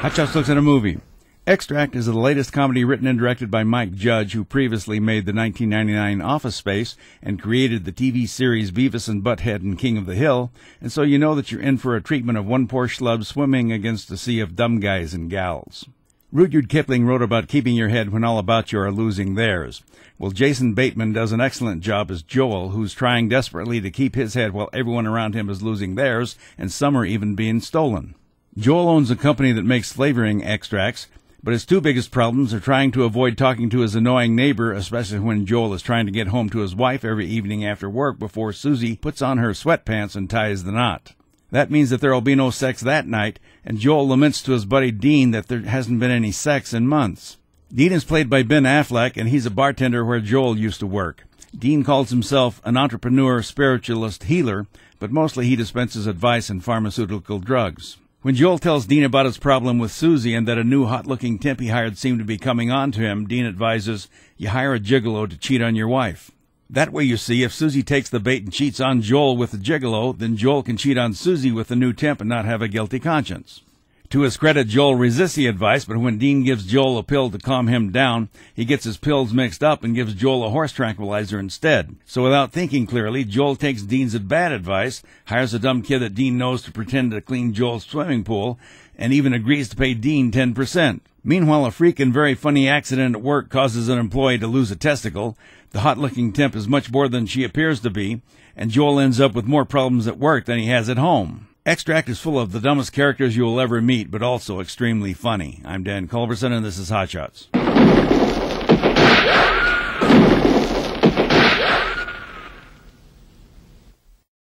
Hot Shots looks at a movie. Extract is the latest comedy written and directed by Mike Judge, who previously made the 1999 Office Space and created the TV series Beavis and Butt-Head and King of the Hill, and so you know that you're in for a treatment of one poor schlub swimming against a sea of dumb guys and gals. Rudyard Kipling wrote about keeping your head when all about you are losing theirs. Well, Jason Bateman does an excellent job as Joel, who's trying desperately to keep his head while everyone around him is losing theirs, and some are even being stolen. Joel owns a company that makes flavoring extracts, but his two biggest problems are trying to avoid talking to his annoying neighbor, especially when Joel is trying to get home to his wife every evening after work before Suzie puts on her sweatpants and ties the knot. That means that there will be no sex that night, and Joel laments to his buddy Dean that there hasn't been any sex in months. Dean is played by Ben Affleck, and he's a bartender where Joel used to work. Dean calls himself an entrepreneur, spiritualist, healer, but mostly he dispenses advice and pharmaceutical drugs. When Joel tells Dean about his problem with Suzie and that a new hot-looking temp he hired seemed to be coming on to him, Dean advises, you hire a gigolo to cheat on your wife. That way, you see, if Suzie takes the bait and cheats on Joel with the gigolo, then Joel can cheat on Suzie with the new temp and not have a guilty conscience. To his credit, Joel resists the advice, but when Dean gives Joel a pill to calm him down, he gets his pills mixed up and gives Joel a horse tranquilizer instead. So without thinking clearly, Joel takes Dean's bad advice, hires a dumb kid that Dean knows to pretend to clean Joel's swimming pool, and even agrees to pay Dean 10%. Meanwhile, a freak and very funny accident at work causes an employee to lose a testicle. The hot-looking temp is much more than she appears to be, and Joel ends up with more problems at work than he has at home. Extract is full of the dumbest characters you will ever meet, but also extremely funny. I'm Dan Culverson, and this is Hot Shots.